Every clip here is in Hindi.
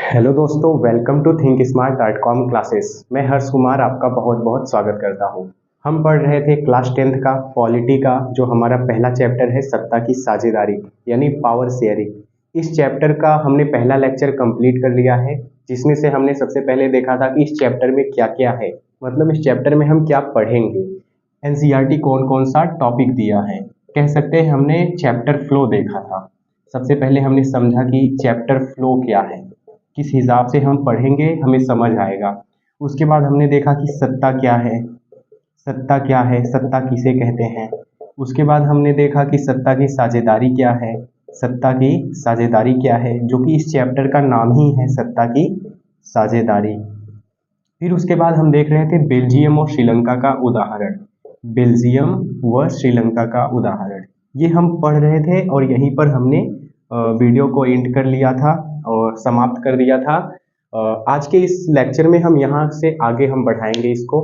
हेलो दोस्तों, वेलकम टू thinkSmart.com क्लासेस। मैं हर्ष कुमार आपका बहुत बहुत स्वागत करता हूं। हम पढ़ रहे थे क्लास 10th का पॉलिटी का जो हमारा पहला चैप्टर है सत्ता की साझेदारी यानी पावर शेयरिंग। इस चैप्टर का हमने पहला लेक्चर कंप्लीट कर लिया है, जिसमें से हमने सबसे पहले देखा था कि इस चैप्टर में क्या क्या है, मतलब इस चैप्टर में हम क्या पढ़ेंगे। एनसीईआरटी कौन कौन सा टॉपिक दिया है, कह सकते हैं हमने चैप्टर फ्लो देखा था। सबसे पहले हमने समझा कि चैप्टर फ्लो क्या है, किस हिसाब से हम पढ़ेंगे हमें समझ आएगा। उसके बाद हमने देखा कि सत्ता क्या है, सत्ता क्या है, सत्ता किसे कहते हैं। उसके बाद हमने देखा कि सत्ता की साझेदारी क्या है, सत्ता की साझेदारी क्या है, जो कि इस चैप्टर का नाम ही है सत्ता की साझेदारी। फिर उसके बाद हम देख रहे थे बेल्जियम और श्रीलंका का उदाहरण, बेल्जियम व श्रीलंका का उदाहरण। ये हम पढ़ रहे थे और यहीं पर हमने वीडियो को एंड कर लिया था और समाप्त कर दिया था। आज के इस लेक्चर में हम यहाँ से आगे हम बढ़ाएंगे इसको।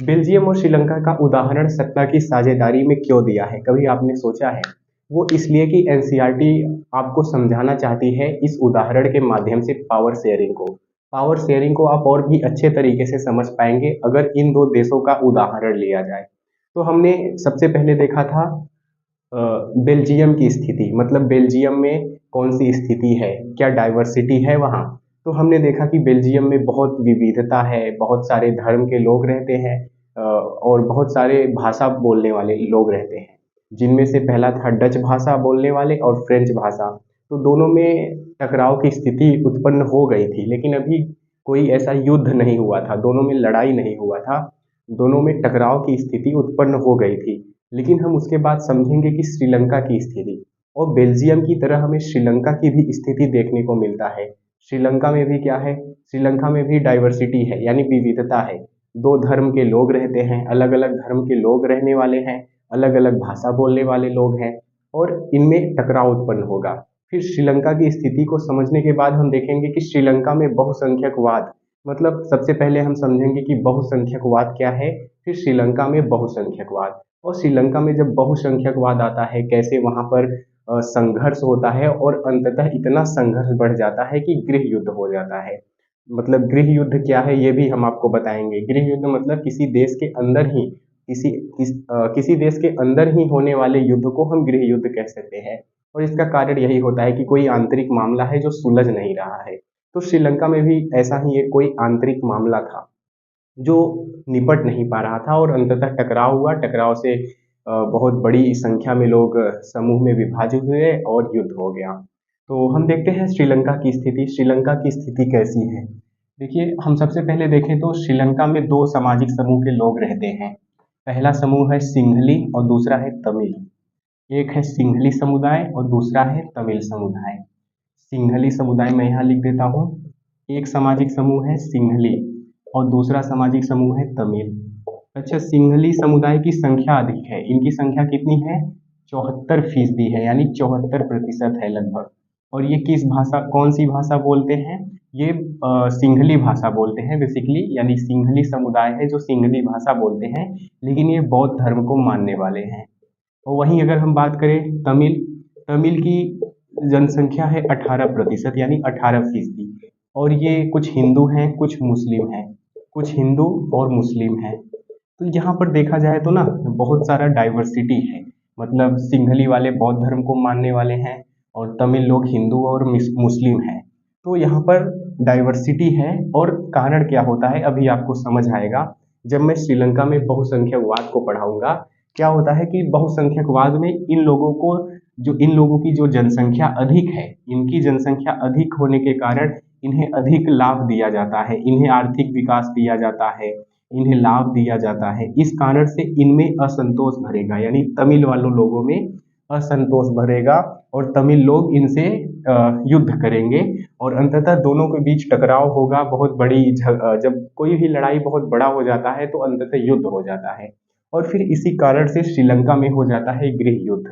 बेल्जियम और श्रीलंका का उदाहरण सत्ता की साझेदारी में क्यों दिया है, कभी आपने सोचा है? वो इसलिए कि एनसीईआरटी आपको समझाना चाहती है इस उदाहरण के माध्यम से पावर शेयरिंग को। पावर शेयरिंग को आप और भी अच्छे तरीके से समझ पाएंगे अगर इन दो देशों का उदाहरण लिया जाए। तो हमने सबसे पहले देखा था बेल्जियम की स्थिति, मतलब बेल्जियम में कौन सी स्थिति है, क्या डाइवर्सिटी है वहाँ। तो हमने देखा कि बेल्जियम में बहुत विविधता है, बहुत सारे धर्म के लोग रहते हैं और बहुत सारे भाषा बोलने वाले लोग रहते हैं, जिनमें से पहला था डच भाषा बोलने वाले और फ्रेंच भाषा। तो दोनों में टकराव की स्थिति उत्पन्न हो गई थी, लेकिन अभी कोई ऐसा युद्ध नहीं हुआ था, दोनों में लड़ाई नहीं हुआ था, दोनों में टकराव की स्थिति उत्पन्न हो गई थी। लेकिन हम उसके बाद समझेंगे कि श्रीलंका की स्थिति, और बेल्जियम की तरह हमें श्रीलंका की भी स्थिति देखने को मिलता है। श्रीलंका में भी क्या है, श्रीलंका में भी डाइवर्सिटी है यानी विविधता है। दो धर्म के लोग रहते हैं, अलग अलग धर्म के लोग रहने वाले हैं, अलग अलग भाषा बोलने वाले लोग हैं और इनमें टकराव उत्पन्न होगा। फिर श्रीलंका की स्थिति को समझने के बाद हम देखेंगे कि श्रीलंका में बहुसंख्यकवाद, मतलब सबसे पहले हम समझेंगे कि बहुसंख्यकवाद क्या है, फिर श्रीलंका में बहुसंख्यकवाद। और श्रीलंका में जब बहुसंख्यकवाद आता है, कैसे वहाँ पर संघर्ष होता है और अंततः इतना संघर्ष बढ़ जाता है कि गृह युद्ध हो जाता है। मतलब गृह युद्ध क्या है ये भी हम आपको बताएंगे। गृह युद्ध मतलब किसी देश के अंदर ही किसी देश के अंदर ही होने वाले युद्ध को हम गृह युद्ध कह सकते हैं। और इसका कारण यही होता है कि कोई आंतरिक मामला है जो सुलझ नहीं रहा है। तो श्रीलंका में भी ऐसा ही एक कोई आंतरिक मामला था जो निपट नहीं पा रहा था और अंततः टकराव हुआ। टकराव से बहुत बड़ी संख्या में लोग समूह में विभाजित हुए और युद्ध हो गया। तो हम देखते हैं श्रीलंका की स्थिति। श्रीलंका की स्थिति कैसी है, देखिए हम सबसे पहले देखें तो श्रीलंका में दो सामाजिक समूह के लोग रहते हैं। पहला समूह है सिंहली और दूसरा है तमिल। एक है सिंहली समुदाय और दूसरा है तमिल समुदाय। सिंहली समुदाय मैं यहाँ लिख देता हूँ। एक सामाजिक समूह है सिंहली और दूसरा सामाजिक समूह है तमिल। अच्छा, सिंहली समुदाय की संख्या अधिक है, इनकी संख्या कितनी है, 74% है, यानी 74% है लगभग। और ये किस भाषा, कौन सी भाषा बोलते हैं, ये सिंहली भाषा बोलते हैं बेसिकली, यानी सिंहली समुदाय है जो सिंहली भाषा बोलते हैं, लेकिन ये बौद्ध धर्म को मानने वाले हैं। और वहीं अगर हम बात करें तमिल, तमिल की जनसंख्या है 18% यानी 18%। और ये कुछ हिंदू हैं कुछ मुस्लिम हैं, कुछ हिंदू और मुस्लिम हैं। तो यहाँ पर देखा जाए तो ना बहुत सारा डाइवर्सिटी है, मतलब सिंहली वाले बौद्ध धर्म को मानने वाले हैं और तमिल लोग हिंदू और मुस्लिम हैं। तो यहाँ पर डाइवर्सिटी है और कारण क्या होता है अभी आपको समझ आएगा जब मैं श्रीलंका में बहुसंख्यकवाद को पढ़ाऊंगा। क्या होता है कि बहुसंख्यकवाद में इन लोगों की जो जनसंख्या अधिक है, इनकी जनसंख्या अधिक होने के कारण इन्हें अधिक लाभ दिया जाता है, इन्हें आर्थिक विकास दिया जाता है, इन्हें लाभ दिया जाता है। इस कारण से इनमें असंतोष भरेगा, यानी तमिल वालों लोगों में असंतोष भरेगा और तमिल लोग इनसे युद्ध करेंगे और अंततः दोनों के बीच टकराव होगा। बहुत बड़ी जब कोई भी लड़ाई बहुत बड़ा हो जाता है तो अंततः युद्ध हो जाता है और फिर इसी कारण से श्रीलंका में हो जाता है गृह युद्ध।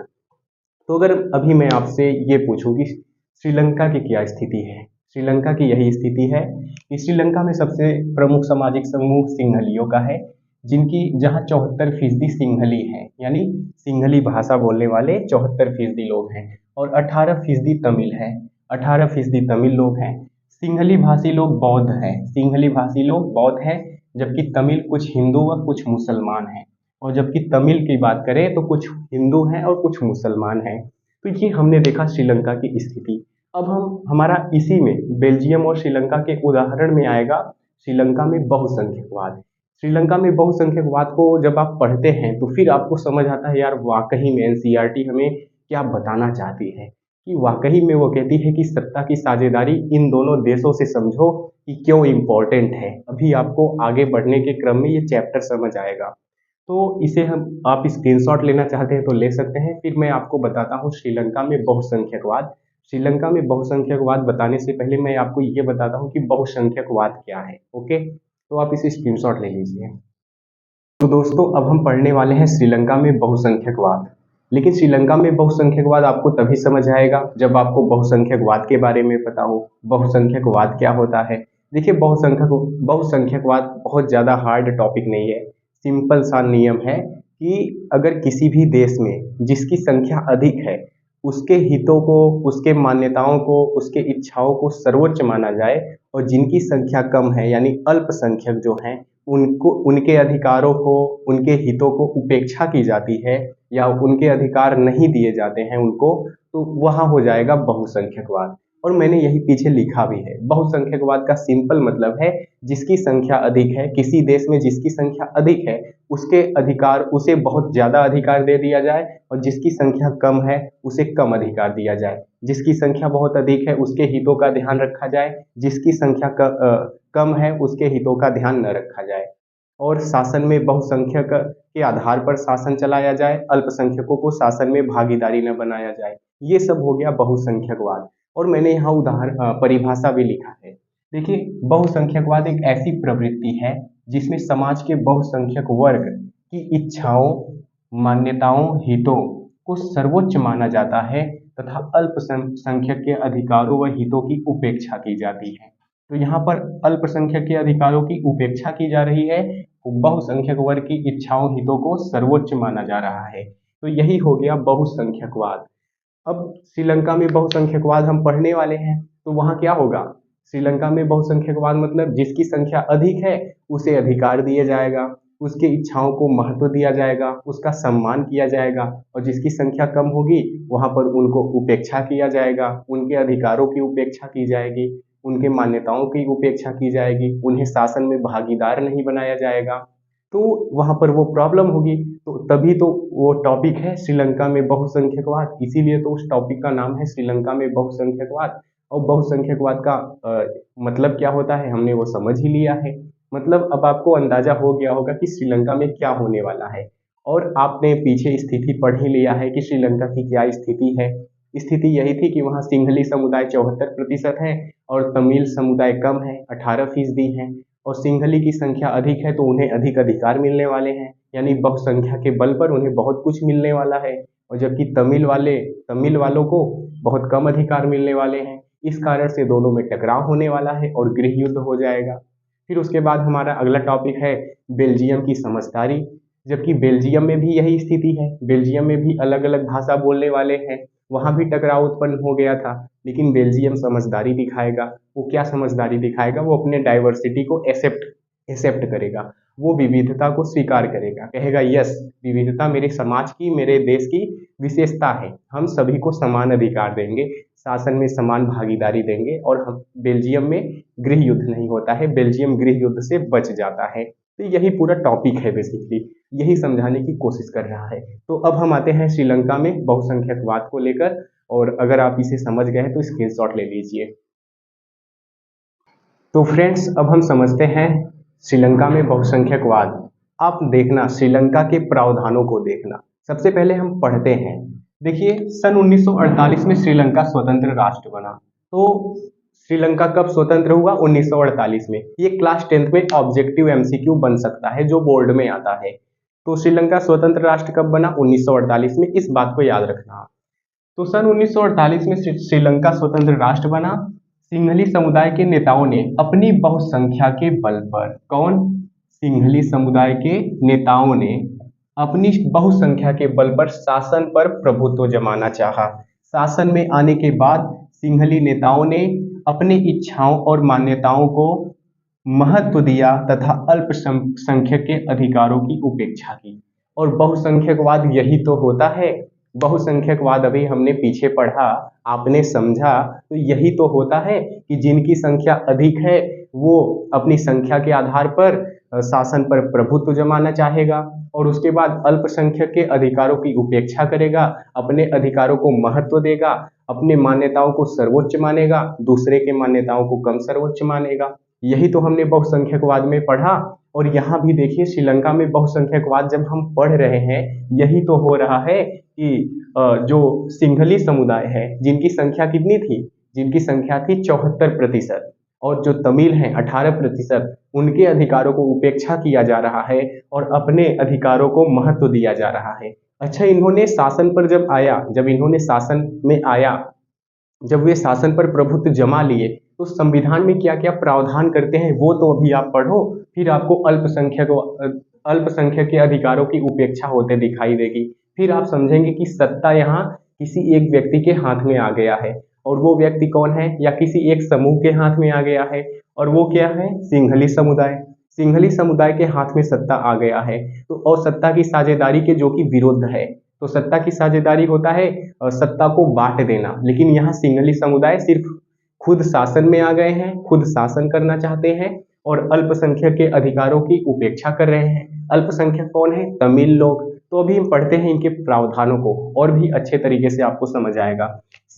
तो अगर अभी मैं आपसे ये पूछूं कि श्रीलंका की क्या स्थिति है, श्रीलंका की यही स्थिति है कि श्रीलंका में सबसे प्रमुख सामाजिक समूह सिंहलियों का है, जिनकी जहाँ 74% सिंहली हैं, यानी सिंहली भाषा बोलने वाले 74% लोग हैं और 18% तमिल है, 18% तमिल लोग हैं। सिंहली भाषी लोग बौद्ध हैं, सिंहली भाषी लोग बौद्ध हैं, जबकि तमिल कुछ हिंदू व कुछ मुसलमान हैं। और जबकि तमिल की बात करें तो कुछ हिंदू हैं और कुछ मुसलमान हैं। तो ये हमने देखा श्रीलंका की स्थिति। अब हम हमारा इसी में बेल्जियम और श्रीलंका के उदाहरण में आएगा श्रीलंका में बहुसंख्यकवाद। श्रीलंका में बहुसंख्यकवाद को जब आप पढ़ते हैं तो फिर आपको समझ आता है यार वाकई में एनसीईआरटी हमें क्या बताना चाहती है, कि वाकई में वो कहती है कि सत्ता की साझेदारी इन दोनों देशों से समझो कि क्यों इम्पोर्टेंट है। अभी आपको आगे बढ़ने के क्रम में ये चैप्टर समझ आएगा। तो इसे हम आप स्क्रीनशॉट लेना चाहते हैं तो ले सकते हैं। फिर मैं आपको बताता हूँ श्रीलंका में बहुसंख्यकवाद। श्रीलंका में बहुसंख्यकवाद बताने से पहले मैं आपको ये बताता हूँ कि बहुसंख्यकवाद क्या है। ओके, तो आप इसे स्क्रीनशॉट ले लीजिए। तो दोस्तों अब हम पढ़ने वाले हैं श्रीलंका में बहुसंख्यकवाद। लेकिन श्रीलंका में बहुसंख्यकवाद आपको तभी समझ आएगा जब आपको बहुसंख्यकवाद के बारे में पता हो। बहुसंख्यकवाद क्या होता है? देखिए, बहुसंख्यकवाद बहुत ज़्यादा हार्ड टॉपिक नहीं है। सिंपल सा नियम है कि अगर किसी भी देश में जिसकी संख्या अधिक है उसके हितों को, उसके मान्यताओं को, उसके इच्छाओं को सर्वोच्च माना जाए, और जिनकी संख्या कम है यानी अल्पसंख्यक जो हैं उनको, उनके अधिकारों को, उनके हितों को उपेक्षा की जाती है या उनके अधिकार नहीं दिए जाते हैं उनको, तो वहाँ हो जाएगा बहुसंख्यकवाद। और मैंने यही पीछे लिखा भी है। बहुसंख्यकवाद का सिंपल मतलब है जिसकी संख्या अधिक है, किसी देश में जिसकी संख्या अधिक है उसके अधिकार, उसे बहुत ज़्यादा अधिकार दे दिया जाए, और जिसकी संख्या कम है उसे कम अधिकार दिया जाए। जिसकी संख्या बहुत अधिक है उसके हितों का ध्यान रखा जाए, जिसकी संख्या कम है उसके हितों का ध्यान न रखा जाए। और शासन में बहुसंख्यक के आधार पर शासन चलाया जाए, अल्पसंख्यकों को शासन में भागीदारी न बनाया जाए। ये सब हो गया बहुसंख्यकवाद। और मैंने यहाँ परिभाषा भी लिखा है। देखिए, बहुसंख्यकवाद एक ऐसी प्रवृत्ति है जिसमें समाज के बहुसंख्यक वर्ग की इच्छाओं, मान्यताओं, हितों को सर्वोच्च माना जाता है तथा अल्पसंख्यक के अधिकारों व हितों की उपेक्षा की जाती है। तो यहाँ पर अल्पसंख्यक के अधिकारों की उपेक्षा की जा रही है, बहुसंख्यक वर्ग की इच्छाओं, हितों को सर्वोच्च माना जा रहा है। तो यही हो गया बहुसंख्यकवाद। अब श्रीलंका में बहुसंख्यकवाद हम पढ़ने वाले हैं, तो वहाँ क्या होगा? श्रीलंका में बहुसंख्यकवाद मतलब जिसकी संख्या अधिक है उसे अधिकार दिया जाएगा, उसकी इच्छाओं को महत्व दिया जाएगा, उसका सम्मान किया जाएगा, और जिसकी संख्या कम होगी वहाँ पर उनको उपेक्षा किया जाएगा, उनके अधिकारों की उपेक्षा की जाएगी, उनके मान्यताओं की उपेक्षा की जाएगी, उन्हें शासन में भागीदार नहीं बनाया जाएगा। तो वहाँ पर वो प्रॉब्लम होगी। तो तभी तो वो टॉपिक है श्रीलंका में बहुसंख्यकवाद, इसीलिए तो उस टॉपिक का नाम है श्रीलंका में बहुसंख्यकवाद। और बहुसंख्यकवाद का मतलब क्या होता है हमने वो समझ ही लिया है। मतलब अब आपको अंदाजा हो गया होगा कि श्रीलंका में क्या होने वाला है, और आपने पीछे स्थिति पढ़ ही लिया है कि श्रीलंका की क्या स्थिति है। स्थिति यही थी कि वहाँ सिंहली समुदाय 74% है और तमिल समुदाय कम है, 18% है। और सिंहली की संख्या अधिक है तो उन्हें अधिक अधिकार मिलने वाले हैं, यानी बहुसंख्या के बल पर उन्हें बहुत कुछ मिलने वाला है। और जबकि तमिल वालों को बहुत कम अधिकार मिलने वाले हैं। इस कारण से दोनों में टकराव होने वाला है और गृह युद्ध हो जाएगा। फिर उसके बाद हमारा अगला टॉपिक है बेल्जियम की समझदारी। जबकि बेल्जियम में भी यही स्थिति है, बेल्जियम में भी अलग अलग भाषा बोलने वाले हैं, वहाँ भी टकराव उत्पन्न हो गया था। लेकिन बेल्जियम समझदारी दिखाएगा। वो क्या समझदारी दिखाएगा? वो अपने डाइवर्सिटी को एक्सेप्ट करेगा, वो विविधता को स्वीकार करेगा, कहेगा यस, विविधता मेरे समाज की, मेरे देश की विशेषता है, हम सभी को समान अधिकार देंगे, शासन में समान भागीदारी देंगे, और हम बेल्जियम में गृह युद्ध नहीं होता है, बेल्जियम गृह युद्ध से बच जाता है। तो यही पूरा टॉपिक है, बेसिकली यही समझाने की कोशिश कर रहा है। तो अब हम आते हैं श्रीलंका में बहुसंख्यकवाद को लेकर, और अगर आप इसे समझ गए तो स्क्रीनशॉट ले लीजिए। तो फ्रेंड्स अब हम समझते हैं श्रीलंका में बहुसंख्यकवाद। आप देखना, श्रीलंका के प्रावधानों को देखना। सबसे पहले हम पढ़ते हैं। देखिए, सन 1948 में श्रीलंका स्वतंत्र राष्ट्र बना। तो श्रीलंका कब स्वतंत्र हुआ? 1948 में। ये क्लास 10th में ऑब्जेक्टिव एमसीक्यू बन सकता है जो बोर्ड में आता है। तो श्रीलंका स्वतंत्र राष्ट्र कब बना? 1948 में, इस बात को याद रखना। तो सन 1948 में श्रीलंका स्वतंत्र राष्ट्र बना। सिंहली समुदाय के नेताओं ने अपनी बहुसंख्या के बल पर, कौन? सिंहली समुदाय के नेताओं ने अपनी बहुसंख्या के बल पर शासन पर प्रभुत्व जमाना चाहा। शासन में आने के बाद सिंहली नेताओं ने अपनी इच्छाओं और मान्यताओं को महत्व दिया तथा अल्पसंख्यक के अधिकारों की उपेक्षा की। और बहुसंख्यकवाद यही तो होता है। बहुसंख्यकवाद अभी हमने पीछे पढ़ा, आपने समझा, तो यही तो होता है कि जिनकी संख्या अधिक है वो अपनी संख्या के आधार पर शासन पर प्रभुत्व जमाना चाहेगा, और उसके बाद अल्पसंख्यक के अधिकारों की उपेक्षा करेगा, अपने अधिकारों को महत्व देगा, अपने मान्यताओं को सर्वोच्च मानेगा, दूसरे के मान्यताओं को कम सर्वोच्च मानेगा। यही तो हमने बहुसंख्यकवाद में पढ़ा। और यहाँ भी देखिए, श्रीलंका में बहुसंख्यकवाद जब हम पढ़ रहे हैं, यही तो हो रहा है कि जो सिंघली समुदाय है, जिनकी संख्या कितनी थी, जिनकी संख्या थी 74%, और जो तमिल हैं 18%, उनके अधिकारों को उपेक्षा किया जा रहा है और अपने अधिकारों को महत्व दिया जा रहा है। अच्छा, इन्होंने शासन पर जब आया, जब इन्होंने शासन में आया, जब वे शासन पर प्रभुत्व जमा लिए, तो संविधान में क्या क्या प्रावधान करते हैं वो तो अभी आप पढ़ो, फिर आपको अल्पसंख्यक के अधिकारों की उपेक्षा होते दिखाई देगी। फिर आप समझेंगे कि सत्ता यहाँ किसी एक व्यक्ति के हाथ में आ गया है, और वो व्यक्ति कौन है, या किसी एक समूह के हाथ में आ गया है, और वो क्या है, सिंघली समुदाय। सिंघली समुदाय के हाथ में सत्ता आ गया है। तो और सत्ता की साझेदारी के जो कि विरुद्ध है, तो सत्ता की साझेदारी होता है सत्ता को बांट देना, लेकिन यहाँ सिंघली समुदाय सिर्फ खुद शासन में आ गए हैं, खुद शासन करना चाहते हैं और अल्पसंख्यक के अधिकारों की उपेक्षा कर रहे हैं। अल्पसंख्यक कौन है, तमिल लोग। तो अभी हम पढ़ते हैं इनके प्रावधानों को, और भी अच्छे तरीके से आपको समझ आएगा।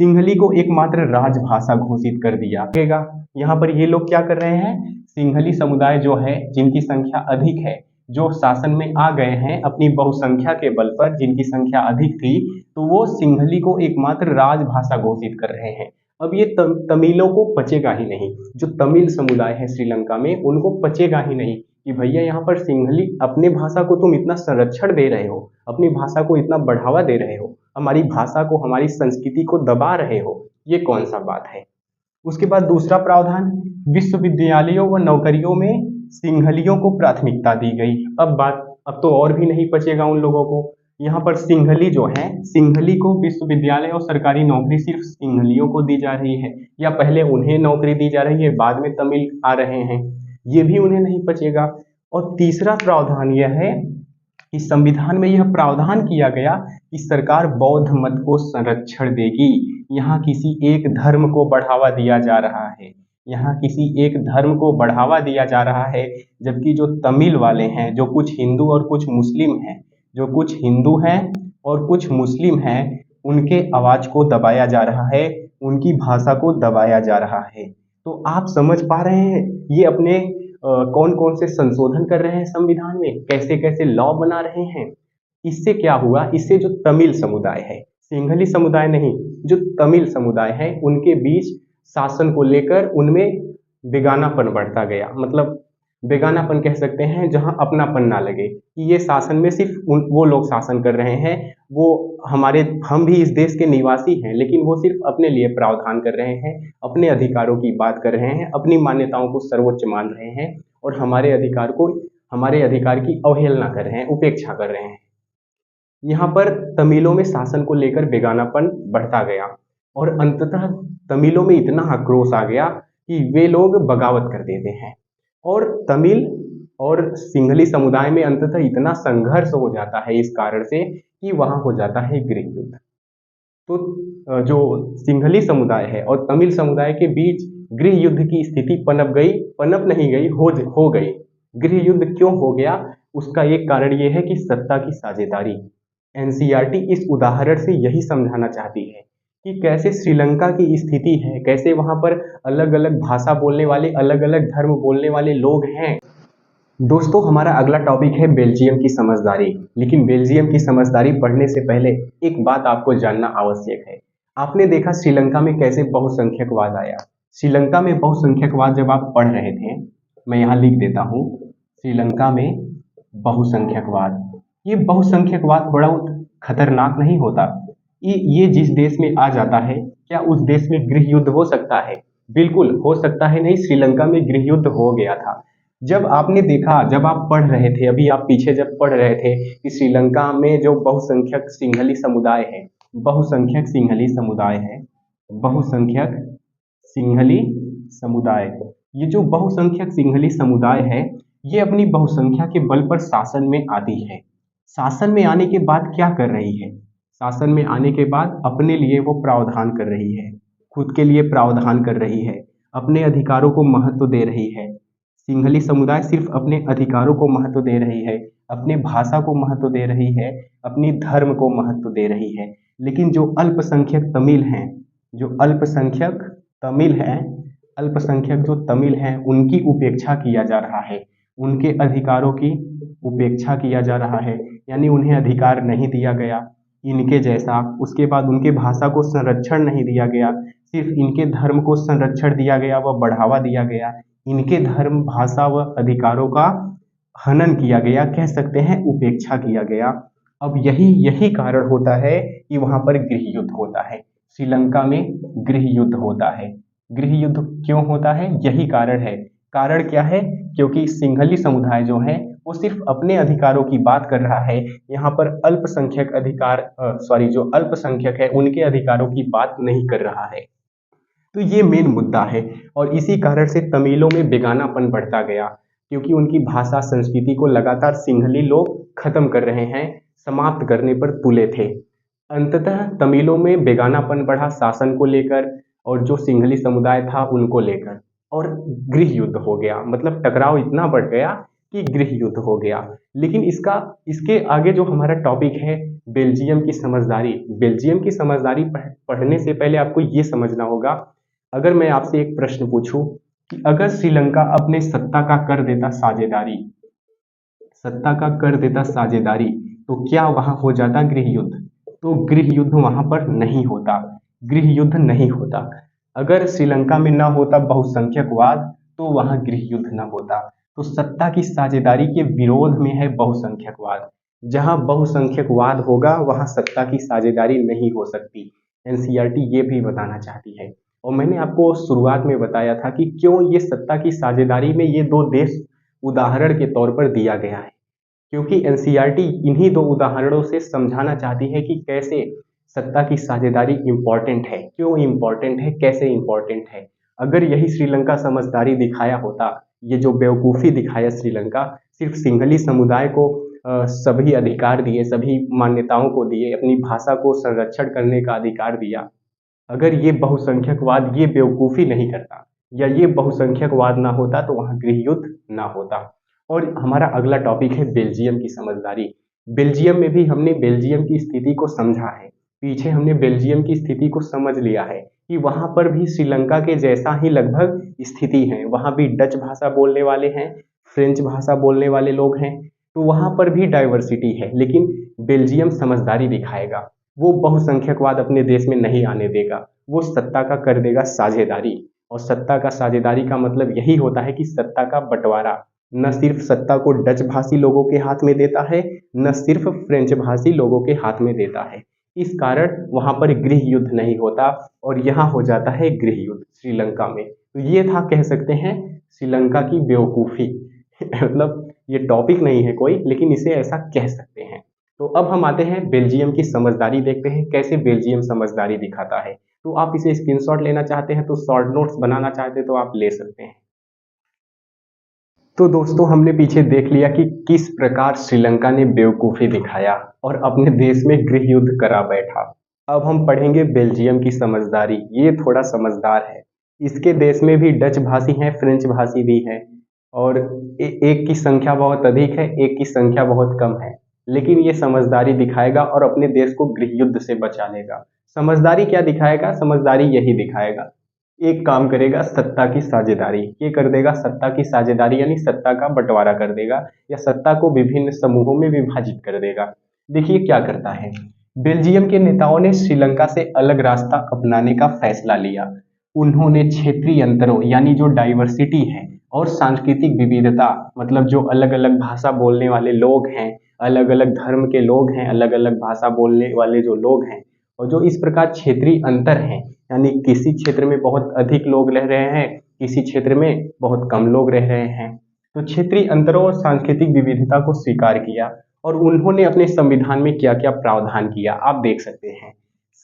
सिंघली को एकमात्र राजभाषा घोषित कर दिया गया। यहाँ पर ये लोग क्या कर रहे हैं, सिंघली समुदाय जो है, जिनकी संख्या अधिक है, जो शासन में आ गए हैं अपनी बहुसंख्या के बल पर, जिनकी संख्या अधिक थी, तो वो सिंघली को एकमात्र राजभाषा घोषित कर रहे हैं। अब ये तमिलों को पचेगा ही नहीं, जो तमिल समुदाय है श्रीलंका में, उनको पचेगा ही नहीं कि भैया यहाँ पर सिंघली, अपने भाषा को तुम इतना संरक्षण दे रहे हो, अपनी भाषा को इतना बढ़ावा दे रहे हो, हमारी भाषा को, हमारी संस्कृति को दबा रहे हो, ये कौन सा बात है। उसके बाद दूसरा प्रावधान, विश्वविद्यालयों व नौकरियों में सिंघलियों को प्राथमिकता दी गई। अब तो और भी नहीं बचेगा उन लोगों को। यहाँ पर सिंघली जो है, सिंघली को विश्वविद्यालय और सरकारी नौकरी सिर्फ सिंघलियों को दी जा रही है, या पहले उन्हें नौकरी दी जा रही है, बाद में तमिल आ रहे हैं, ये भी उन्हें नहीं बचेगा। और तीसरा प्रावधान यह है कि संविधान में यह प्रावधान किया गया कि सरकार बौद्ध मत को संरक्षण देगी। यहाँ किसी एक धर्म को बढ़ावा दिया जा रहा है, यहाँ किसी एक धर्म को बढ़ावा दिया जा रहा है, जबकि जो तमिल वाले हैं, जो कुछ हिंदू और कुछ मुस्लिम हैं, जो कुछ हिंदू हैं और कुछ मुस्लिम हैं, उनके आवाज को दबाया जा रहा है, उनकी भाषा को दबाया जा रहा है। तो आप समझ पा रहे हैं ये अपने कौन कौन से संशोधन कर रहे हैं संविधान में, कैसे कैसे लॉ बना रहे हैं। इससे क्या हुआ, इससे जो तमिल समुदाय है, सिंघली समुदाय नहीं, जो तमिल समुदाय है, उनके बीच शासन को लेकर उनमें बेगानापन बढ़ता गया। मतलब बेगानापन कह सकते हैं, जहां अपनापन ना लगे कि ये शासन में सिर्फ वो लोग शासन कर रहे हैं, वो हम भी इस देश के निवासी हैं, लेकिन वो सिर्फ अपने लिए प्रावधान कर रहे हैं, अपने अधिकारों की बात कर रहे हैं, अपनी मान्यताओं को सर्वोच्च मान रहे हैं, और हमारे अधिकार की अवहेलना कर रहे हैं, उपेक्षा कर रहे हैं। यहाँ पर तमिलों में शासन को लेकर बेगानापन बढ़ता गया, और अंततः तमिलों में इतना आक्रोश आ गया कि वे लोग बगावत कर देते हैं, और तमिल और सिंघली समुदाय में अंततः इतना संघर्ष हो जाता है इस कारण से कि वहां हो जाता है गृह युद्ध। तो जो सिंघली समुदाय है और तमिल समुदाय के बीच गृह युद्ध की स्थिति पनप नहीं गई, हो गई। गृह युद्ध क्यों हो गया, उसका एक कारण ये है कि सत्ता की साझेदारी। एनसीईआरटी इस उदाहरण से यही समझाना चाहती है कि कैसे श्रीलंका की स्थिति है, कैसे वहां पर अलग अलग भाषा बोलने वाले, अलग अलग धर्म बोलने वाले लोग हैं। दोस्तों, हमारा अगला टॉपिक है बेल्जियम की समझदारी। लेकिन बेल्जियम की समझदारी पढ़ने से पहले एक बात आपको जानना आवश्यक है। आपने देखा श्रीलंका में कैसे बहुसंख्यकवाद आया। श्रीलंका में बहुसंख्यकवाद जब आप पढ़ रहे थे, मैं यहाँ लिख देता हूँ, श्रीलंका में बहुसंख्यकवाद। ये बहुसंख्यकवाद बड़ा खतरनाक नहीं होता। ये जिस देश में आ जाता है, क्या उस देश में गृह युद्ध हो सकता है? बिल्कुल हो सकता है नहीं, श्रीलंका में गृह युद्ध हो गया था। जब आपने देखा, जब आप पढ़ रहे थे, अभी आप पीछे जब पढ़ रहे थे कि श्रीलंका में जो बहुसंख्यक सिंघली समुदाय है, बहुसंख्यक सिंघली समुदाय है, बहुसंख्यक सिंहली समुदाय। ये जो बहुसंख्यक सिंहली समुदाय है, ये अपनी बहुसंख्या के बल पर शासन में आती है। शासन में आने के बाद क्या कर रही है? शासन में आने के बाद अपने लिए वो प्रावधान कर रही है, खुद के लिए प्रावधान कर रही है, अपने अधिकारों को महत्व दे रही है। सिंहली समुदाय सिर्फ अपने अधिकारों को महत्व दे रही है, अपने भाषा को महत्व दे रही है, अपनी धर्म को महत्व दे रही है। लेकिन जो अल्पसंख्यक तमिल हैं, जो अल्पसंख्यक तमिल हैं, अल्पसंख्यक जो तमिल हैं, उनकी उपेक्षा किया जा रहा है, उनके अधिकारों की उपेक्षा किया जा रहा है, यानी उन्हें अधिकार नहीं दिया गया इनके जैसा। उसके बाद उनके भाषा को संरक्षण नहीं दिया गया, सिर्फ इनके धर्म को संरक्षण दिया गया व बढ़ावा दिया गया। इनके धर्म, भाषा व अधिकारों का हनन किया गया, कह सकते हैं उपेक्षा किया गया। अब यही यही कारण होता है कि वहां पर गृह युद्ध होता है। श्रीलंका में गृह युद्ध होता है। गृह युद्ध क्यों होता है? यही कारण है। कारण क्या है? क्योंकि सिंहली समुदाय जो है वो सिर्फ अपने अधिकारों की बात कर रहा है, यहाँ पर अल्पसंख्यक जो अल्पसंख्यक है उनके अधिकारों की बात नहीं कर रहा है। तो ये मेन मुद्दा है और इसी कारण से तमिलों में बेगानापन बढ़ता गया, क्योंकि उनकी भाषा संस्कृति को लगातार सिंहली लोग खत्म कर रहे हैं, समाप्त करने पर तुले थे। अंततः तमिलों में बेगानापन बढ़ा शासन को लेकर और जो सिंहली समुदाय था उनको लेकर, और गृह युद्ध हो गया। मतलब टकराव इतना बढ़ गया कि गृह युद्ध हो गया। लेकिन इसके आगे जो हमारा टॉपिक है बेल्जियम की समझदारी, बेल्जियम की समझदारी पढ़ने से पहले आपको ये समझना होगा, अगर मैं आपसे एक प्रश्न पूछूं कि अगर श्रीलंका अपने सत्ता का कर देता साझेदारी, सत्ता का कर देता साझेदारी, तो क्या वहां हो जाता गृह युद्ध? तो गृह युद्ध वहां पर नहीं होता, गृह युद्ध नहीं होता। अगर श्रीलंका में ना होता बहुसंख्यकवाद तो वहां गृह युद्ध ना होता। तो सत्ता की साझेदारी के विरोध में है बहुसंख्यकवाद। जहां बहुसंख्यकवाद होगा वहां सत्ता की साझेदारी नहीं हो सकती। एनसीईआरटी ये भी बताना चाहती है। और मैंने आपको शुरुआत में बताया था कि क्यों ये सत्ता की साझेदारी में ये दो देश उदाहरण के तौर पर दिया गया है, क्योंकि एनसीईआरटी इन्हीं दो उदाहरणों से समझाना चाहती है कि कैसे सत्ता की साझेदारी इम्पॉर्टेंट है, क्यों इम्पॉर्टेंट है, कैसे इम्पॉर्टेंट है। अगर यही श्रीलंका समझदारी दिखाया होता, ये जो बेवकूफ़ी दिखाया श्रीलंका, सिर्फ सिंहली समुदाय को सभी अधिकार दिए, सभी मान्यताओं को दिए, अपनी भाषा को संरक्षण करने का अधिकार दिया, अगर ये बहुसंख्यकवाद ये बेवकूफ़ी नहीं करता या ये बहुसंख्यकवाद ना होता तो वहाँ गृह युद्ध ना होता। और हमारा अगला टॉपिक है बेल्जियम की समझदारी। बेल्जियम में भी हमने बेल्जियम की स्थिति को समझा है, पीछे हमने बेल्जियम की स्थिति को समझ लिया है कि वहाँ पर भी श्रीलंका के जैसा ही लगभग स्थिति है। वहाँ भी डच भाषा बोलने वाले हैं, फ्रेंच भाषा बोलने वाले लोग हैं, तो वहाँ पर भी डाइवर्सिटी है। लेकिन बेल्जियम समझदारी दिखाएगा, वो बहुसंख्यकवाद अपने देश में नहीं आने देगा, वो सत्ता का कर देगा साझेदारी। और सत्ता का साझेदारी का मतलब यही होता है कि सत्ता का बंटवारा। न सिर्फ सत्ता को डच भाषी लोगों के हाथ में देता है, न सिर्फ फ्रेंच भाषी लोगों के हाथ में देता है। इस कारण वहां पर गृह युद्ध नहीं होता और यहाँ हो जाता है गृह युद्ध श्रीलंका में। तो ये था, कह सकते हैं, श्रीलंका की बेवकूफ़ी मतलब ये टॉपिक नहीं है कोई, लेकिन इसे ऐसा कह सकते हैं। तो अब हम आते हैं बेल्जियम की समझदारी, देखते हैं कैसे बेल्जियम समझदारी दिखाता है। तो आप इसे स्क्रीनशॉट लेना चाहते हैं तो शॉर्ट नोट्स बनाना चाहते हैं तो आप ले सकते हैं। तो दोस्तों हमने पीछे देख लिया कि किस प्रकार श्रीलंका ने बेवकूफ़ी दिखाया और अपने देश में गृह युद्ध करा बैठा। अब हम पढ़ेंगे बेल्जियम की समझदारी। ये थोड़ा समझदार है, इसके देश में भी डच भाषी हैं, फ्रेंच भाषी भी हैं, और एक की संख्या बहुत अधिक है, एक की संख्या बहुत कम है, लेकिन ये समझदारी दिखाएगा और अपने देश को गृह युद्ध से बचा लेगा। समझदारी क्या दिखाएगा? समझदारी यही दिखाएगा, एक काम करेगा सत्ता की साझेदारी, ये कर देगा सत्ता की साझेदारी, यानी सत्ता का बंटवारा कर देगा या सत्ता को विभिन्न समूहों में विभाजित कर देगा। देखिए क्या करता है, बेल्जियम के नेताओं ने श्रीलंका से अलग रास्ता अपनाने का फैसला लिया। उन्होंने क्षेत्रीय अंतरों यानी जो डाइवर्सिटी है और सांस्कृतिक विविधता, मतलब जो अलग अलग भाषा बोलने वाले लोग हैं, अलग अलग धर्म के लोग हैं, अलग अलग भाषा बोलने वाले जो लोग हैं, और जो इस प्रकार क्षेत्रीय अंतर हैं, यानी किसी क्षेत्र में बहुत अधिक लोग रह रहे हैं, किसी क्षेत्र में बहुत कम लोग रह रहे हैं, तो क्षेत्रीय अंतरों और सांस्कृतिक विविधता को स्वीकार किया। और उन्होंने अपने संविधान में क्या क्या प्रावधान किया आप देख सकते हैं।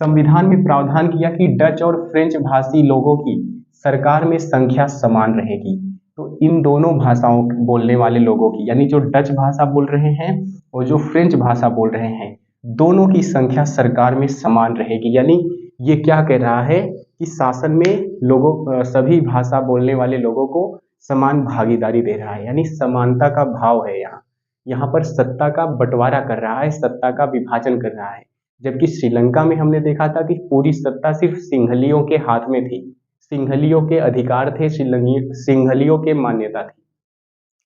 संविधान में प्रावधान किया कि डच और फ्रेंच भाषी लोगों की सरकार में संख्या समान रहेगी। तो इन दोनों भाषाओं बोलने वाले लोगों की, यानी जो डच भाषा बोल रहे हैं और जो फ्रेंच भाषा बोल रहे हैं, दोनों की संख्या सरकार में समान रहेगी। यानी ये क्या कह रहा है कि शासन में सभी भाषा बोलने वाले लोगों को समान भागीदारी दे रहा है, यानी समानता का भाव है यहाँ। यहाँ पर सत्ता का बंटवारा कर रहा है, सत्ता का विभाजन कर रहा है। जबकि श्रीलंका में हमने देखा था कि पूरी सत्ता सिर्फ सिंहलियों के हाथ में थी, सिंहलियों के अधिकार थे, सिंहलियों के मान्यता थी।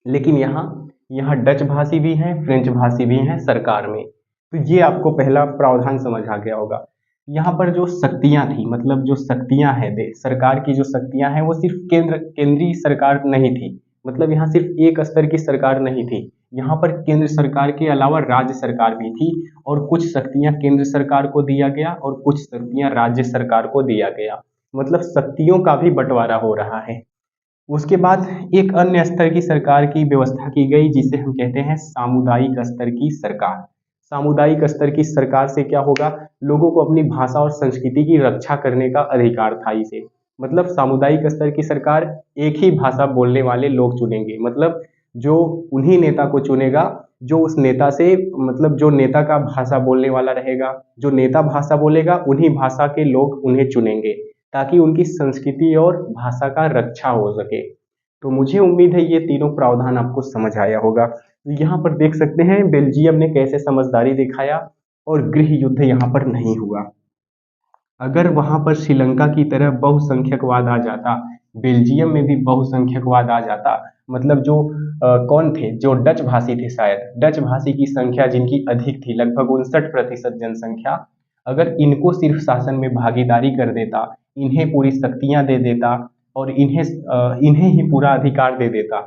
लेकिन यहाँ यहाँ डच भाषी भी हैं, फ्रेंच भाषी भी हैं सरकार में। तो ये आपको पहला प्रावधान समझ आ गया होगा। यहाँ पर जो शक्तियां थी, मतलब जो शक्तियां हैं सरकार की, जो शक्तियां हैं वो सिर्फ केंद्रीय सरकार नहीं थी। मतलब यहाँ सिर्फ एक स्तर की सरकार नहीं थी, यहाँ पर केंद्र सरकार के अलावा राज्य सरकार भी थी, और कुछ शक्तियां केंद्र सरकार को दिया गया और कुछ शक्तियां राज्य सरकार को दिया गया। मतलब शक्तियों का भी बंटवारा हो रहा है। उसके बाद एक अन्य स्तर की सरकार की व्यवस्था की गई, जिसे हम कहते हैं सामुदायिक स्तर की सरकार। सामुदायिक स्तर की सरकार से क्या होगा, लोगों को अपनी भाषा और संस्कृति की रक्षा करने का अधिकार था इसे। मतलब सामुदायिक स्तर की सरकार एक ही भाषा बोलने वाले लोग चुनेंगे, मतलब जो उन्हीं नेता को चुनेगा जो उस नेता से, मतलब जो नेता का भाषा बोलने वाला रहेगा, जो नेता भाषा बोलेगा उन्हीं भाषा के लोग उन्हें चुनेंगे, ताकि उनकी संस्कृति और भाषा का रक्षा हो सके। तो मुझे उम्मीद है ये तीनों प्रावधान आपको समझ आया होगा। तो यहाँ पर देख सकते हैं बेल्जियम ने कैसे समझदारी दिखाया और गृह युद्ध यहाँ पर नहीं हुआ। अगर वहां पर श्रीलंका की तरह बहुसंख्यकवाद आ जाता, बेल्जियम में भी बहुसंख्यकवाद आ जाता, मतलब जो कौन थे, जो डच भाषी थे, शायद डच भाषी की संख्या जिनकी अधिक थी, लगभग 59% जनसंख्या, अगर इनको सिर्फ शासन में भागीदारी कर देता, इन्हें पूरी शक्तियां दे देता और इन्हें ही पूरा अधिकार दे देता,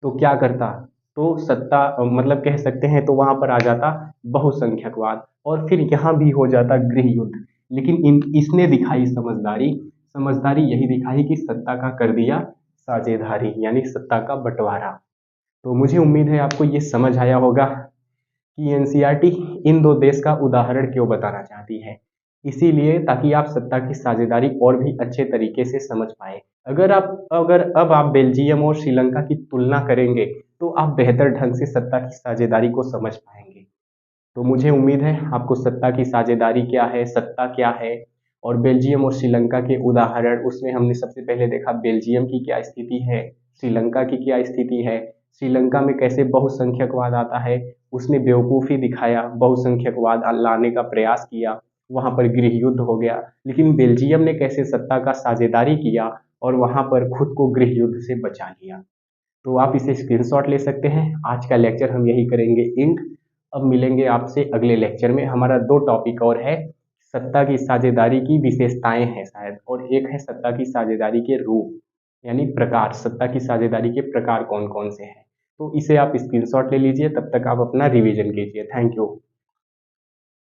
तो क्या करता, तो सत्ता मतलब कह सकते हैं तो वहां पर आ जाता बहुसंख्यकवाद और फिर यहाँ भी हो जाता गृह युद्ध। लेकिन इसने दिखाई समझदारी, समझदारी यही दिखाई कि सत्ता का कर दिया साझेदारी, यानी सत्ता का बंटवारा। तो मुझे उम्मीद है आपको ये समझ आया होगा कि एनसीईआरटी इन दो देश का उदाहरण क्यों बताना चाहती है। इसीलिए ताकि आप सत्ता की साझेदारी और भी अच्छे तरीके से समझ पाए। अगर अब आप बेल्जियम और श्रीलंका की तुलना करेंगे तो आप बेहतर ढंग से सत्ता की साझेदारी को समझ पाएंगे। तो मुझे उम्मीद है आपको सत्ता की साझेदारी क्या है, सत्ता क्या है, और बेल्जियम और श्रीलंका के उदाहरण, उसमें हमने सबसे पहले देखा बेल्जियम की क्या स्थिति है, श्रीलंका की क्या स्थिति है, श्रीलंका में कैसे बहुसंख्यकवाद आता है, उसने बेवकूफ़ी दिखाया, बहुसंख्यकवाद लाने का प्रयास किया, वहाँ पर गृह युद्ध हो गया। लेकिन बेल्जियम ने कैसे सत्ता का साझेदारी किया और वहाँ पर खुद को गृह युद्ध से बचा लिया। तो आप इसे स्क्रीनशॉट ले सकते हैं। आज का लेक्चर हम यही करेंगे एंड। अब मिलेंगे आपसे अगले लेक्चर में। हमारा 2 टॉपिक और है, सत्ता की साझेदारी की विशेषताएं हैं शायद, और एक है सत्ता की साझेदारी के रूप, यानी प्रकार, सत्ता की साझेदारी के प्रकार कौन कौन से हैं। तो इसे आप स्क्रीनशॉट ले लीजिए, तब तक आप अपना रिवीजन कीजिए। Thank you.